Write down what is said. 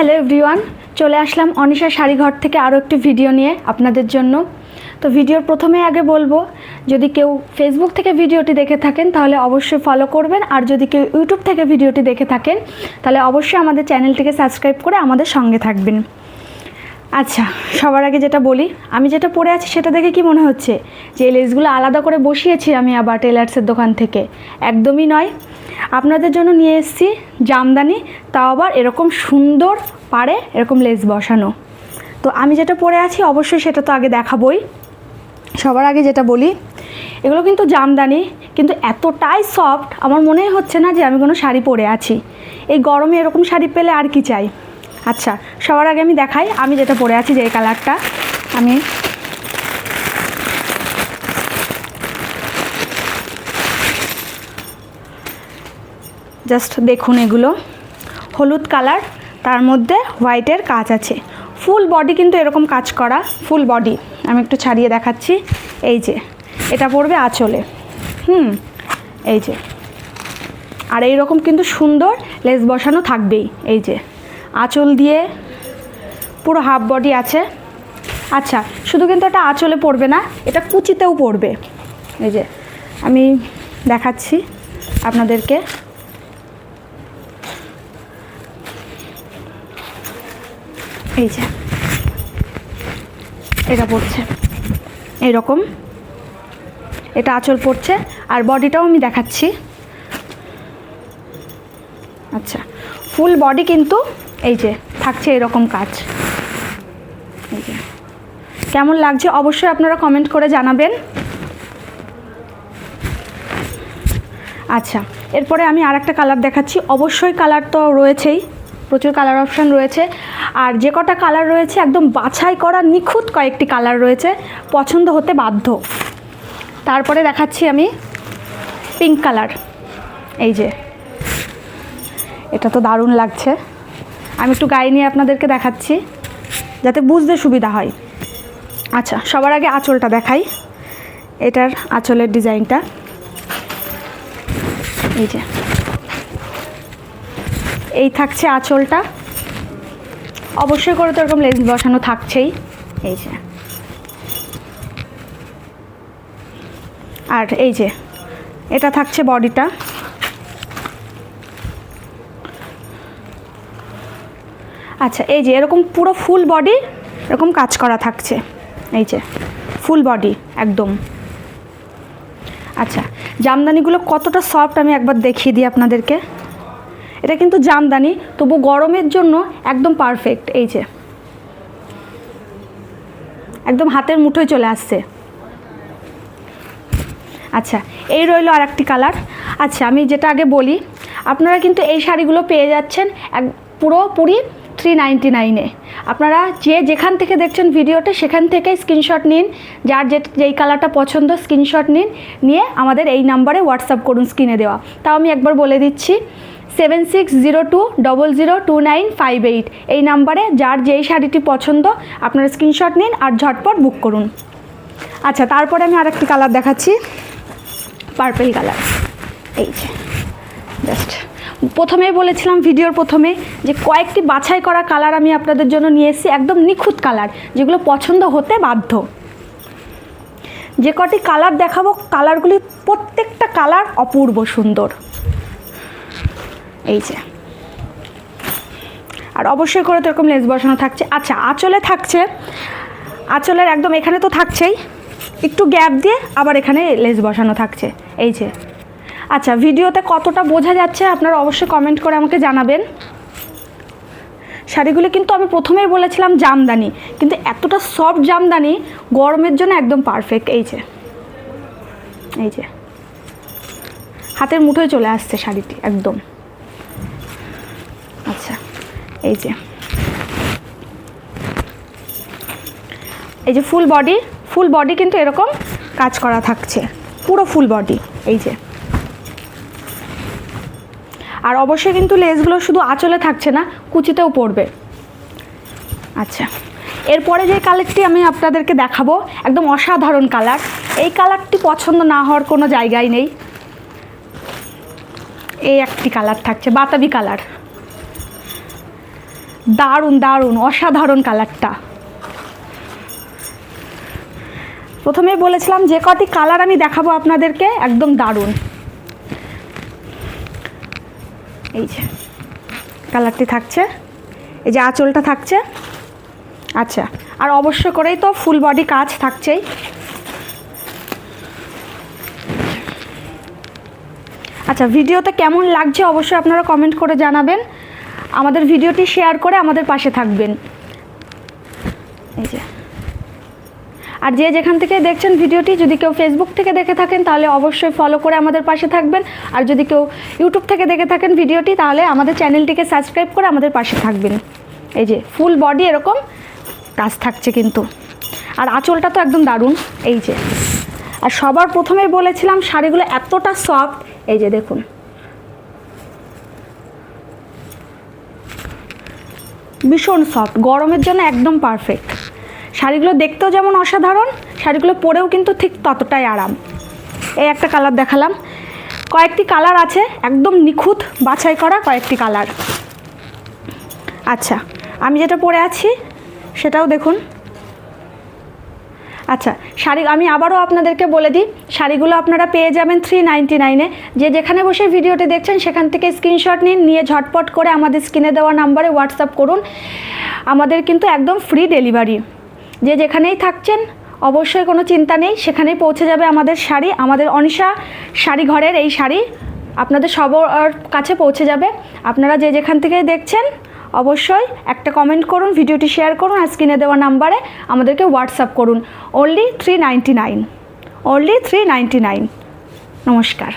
Hello everyone, চলে আসলাম অনিশা শাড়িঘর থেকে আরও একটি ভিডিও নিয়ে আপনাদের জন্য। তো ভিডিওর প্রথমে আগে বলবো, যদি কেউ ফেসবুক থেকে ভিডিওটি দেখে থাকেন তাহলে অবশ্যই ফলো করবেন, আর যদি কেউ ইউটিউব থেকে ভিডিওটি দেখে থাকেন তাহলে অবশ্যই আমাদের চ্যানেলটিকে সাবস্ক্রাইব করে আমাদের সঙ্গে থাকবেন। আচ্ছা, সবার আগে যেটা বলি, আমি যেটা পরে আছি সেটা দেখে কি মনে হচ্ছে যে এই লেসগুলো আলাদা করে বসিয়েছি আমি আবার টেলার্সের দোকান থেকে? একদমই নয়। আপনাদের জন্য নিয়ে এসেছি জামদানি, তাও আবার এরকম সুন্দর পাড়ে এরকম লেস বসানো। তো আমি যেটা পরে আছি অবশ্যই সেটা তো আগে দেখাবই। সবার আগে যেটা বলি, এগুলো কিন্তু জামদানি, কিন্তু এতটাই সফট আমার মনেই হচ্ছে না যে আমি কোনো শাড়ি পরে আছি। এই গরমে এরকম শাড়ি পেলে আর কি চাই। আচ্ছা, সবার আগে আমি দেখাই আমি যেটা পরে আছি, যে এই কালারটা। আমি জাস্ট দেখুন, এগুলো হলুদ কালার, তার মধ্যে হোয়াইটের কাজ আছে। ফুল বডি কিন্তু এরকম কাজ করা, ফুল বডি। আমি একটু ছাড়িয়ে দেখাচ্ছি। এই যে এটা পড়বে আঁচলে, এই যে, আর এইরকম কিন্তু সুন্দর লেস বসানো থাকবেই। এই যে আঁচল দিয়ে পুরো হাফ বডি আছে। আচ্ছা, শুধু কিন্তু এটা আঁচলে পড়বে না, এটা কুচিতেও পড়বে। এই যে আমি দেখাচ্ছি আপনাদেরকে। এই যে এটা পড়ছে এইরকম, এটা আঁচল পড়ছে, আর বডিটাও আমি দেখাচ্ছি। আচ্ছা, ফুল বডি কিন্তু এই যে থাকছে এরকম কাজ। এই যে কেমন লাগছে অবশ্যই আপনারা কমেন্ট করে জানাবেন। আচ্ছা, এরপরে আমি আরেকটা কালার দেখাচ্ছি। অবশ্যই কালার তো রয়েছেই, প্রচুর কালার অপশান রয়েছে, আর যে কটা কালার রয়েছে একদম বাছাই করা নিখুঁত কয়েকটি কালার রয়েছে, পছন্দ হতে বাধ্য। তারপরে দেখাচ্ছি আমি পিঙ্ক কালার। এই যে এটা তো দারুণ লাগছে। আমি একটু গায়ে নিয়ে আপনাদেরকে দেখাচ্ছি যাতে বুঝতে সুবিধা হয়। আচ্ছা, সবার আগে আঁচলটা দেখাই। এটার আঁচলের ডিজাইনটা এই যে, এই থাকছে আঁচলটা। অবশ্যই করে তো এরকম লেস বসানো থাকছেই। এই যে, আর এই যে এটা থাকছে বডিটা। আচ্ছা, এই যে এরকম পুরো ফুল বডি এরকম কাজ করা থাকছে। এই যে ফুল বডি একদম। আচ্ছা, জামদানিগুলো কতটা সফট আমি একবার দেখিয়ে দিই আপনাদেরকে। এটা কিন্তু জামদানি, তবু গরমের জন্য একদম পারফেক্ট। এই যে একদম হাতের মুঠোয় চলে আসছে। আচ্ছা, এই রইলো আর একটি কালার। আচ্ছা, আমি যেটা আগে বলি, আপনারা কিন্তু এই শাড়িগুলো পেয়ে যাচ্ছেন পুরোপুরি 399-এ। আপনারা যেখান থেকে দেখছেন ভিডিওটা সেখান থেকেই স্ক্রিনশট নিন, যার যেই কালারটা পছন্দ স্ক্রিনশট নিয়ে আমাদের এই নাম্বারে হোয়াটসঅ্যাপ করুন, স্ক্রিনে দেওয়া। তাও আমি একবার বলে দিচ্ছি, 7602002958 এই নাম্বারে যার যেই শাড়িটি পছন্দ আপনারা স্ক্রিনশট নিন আর ঝটপট বুক করুন। আচ্ছা, তারপরে আমি আরেকটি কালার দেখাচ্ছি, পার্পল কালার। এই যে জাস্ট প্রথমেই বলেছিলাম ভিডিওর প্রথমে যে কয়েকটি বাছাই করা কালার আমি আপনাদের জন্য নিয়ে এসেছি, একদম নিখুঁত কালার, যেগুলো পছন্দ হতে বাধ্য। যে কটি কালার দেখাবো কালারগুলি প্রত্যেকটা কালার অপূর্ব সুন্দর। এই যে, আর অবশ্যই করে তো এরকম লেস বসানো থাকছে। আচ্ছা, আঁচলে থাকছে, আঁচলের একদম এখানে তো থাকছেই, একটু গ্যাপ দিয়ে আবার এখানে লেস বসানো থাকছে। এই যে, আচ্ছা, ভিডিওতে কতটা বোঝা যাচ্ছে আপনারা অবশ্যই কমেন্ট করে আমাকে জানাবেন। শাড়িগুলো কিন্তু আমি প্রথমেই বলেছিলাম জামদানি, কিন্তু এতটা সফট জামদানি গরমের জন্য একদম পারফেক্ট। এই যে, এই যে হাতের মুঠোয় চলে আসছে শাড়িটি একদম। আচ্ছা, এই যে, এই যে ফুল বডি কিন্তু এরকম কাজ করা থাকছে, পুরো ফুল বডি। এই যে, আর অবশ্যই কিন্তু লেসগুলো শুধু আঁচলে থাকছে না, কুচিতেও পড়বে। আচ্ছা, এরপরে যে কালারটি আমি আপনাদেরকে দেখাবো একদম অসাধারণ কালার। এই কালারটি পছন্দ না হওয়ার কোনো জায়গায় নেই। এই একটি কালার থাকছে বাতাবি কালার। দারুণ দারুণ অসাধারণ কালারটা। প্রথমেই বলেছিলাম যে কটি কালার আমি দেখাবো আপনাদেরকে একদম দারুণ। এই যে কালারটি থাকছে, এই যে আঁচলটা থাকছে। আচ্ছা, আর অবশ্য করেই তো ফুল বডি কাজ থাকছেই। আচ্ছা, ভিডিওতে কেমন লাগছে অবশ্যই আপনারা কমেন্ট করে জানাবেন। আমাদের ভিডিওটি শেয়ার করে আমাদের পাশে থাকবেন। এই যে, আর যে যেখান থেকে দেখছেন ভিডিওটি, যদি কেউ ফেসবুক থেকে দেখে থাকেন তাহলে অবশ্যই ফলো করে আমাদের পাশে থাকবেন। আর যদি কেউ ইউটিউব থেকে দেখে থাকেন ভিডিওটি, তাহলে আমাদের চ্যানেলটিকে সাবস্ক্রাইব করে আমাদের পাশে থাকবেন। এই যে ফুল বডি এরকম কাজ থাকছে কিন্তু, আর আঁচলটা তো একদম দারুণ। এই যে, আর সবার প্রথমে বলেছিলাম শাড়িগুলো এতটা সফট। এই যে দেখুন, ভীষণ সফট, গরমের জন্য একদম পারফেক্ট। শাড়িগুলো দেখতেও যেমন অসাধারণ, শাড়িগুলো পরেও কিন্তু ঠিক ততটাই আরাম। এই একটা কালার দেখালাম, কয়েকটি কালার আছে একদম নিখুঁত বাছাই করা কয়েকটি কালার। আচ্ছা, আমি যেটা পরে আছি সেটাও দেখুন। আচ্ছা, শাড়ি আমি আবারও আপনাদেরকে বলে দিই, শাড়িগুলো আপনারা পেয়ে যাবেন 399-এ। যে যেখানে বসে ভিডিওটি দেখছেন সেখান থেকে স্ক্রিনশট নিয়ে ঝটপট করে আমাদের স্ক্রিনে দেওয়া নাম্বারে হোয়াটসঅ্যাপ করুন। আমাদের কিন্তু একদম ফ্রি ডেলিভারি। যে যেখানেই থাকছেন অবশ্যই কোনো চিন্তা নেই, সেখানেই পৌঁছে যাবে আমাদের শাড়ি। আমাদের অনিশা শাড়ি ঘরের এই শাড়ি আপনাদের সবার কাছে পৌঁছে যাবে। আপনারা যে যেখান থেকে দেখছেন অবশ্যই একটা কমেন্ট করুন, ভিডিওটি শেয়ার করুন, আর স্ক্রিনে দেওয়া নাম্বারে আমাদেরকে হোয়াটসঅ্যাপ করুন। Only 399, only 399। নমস্কার।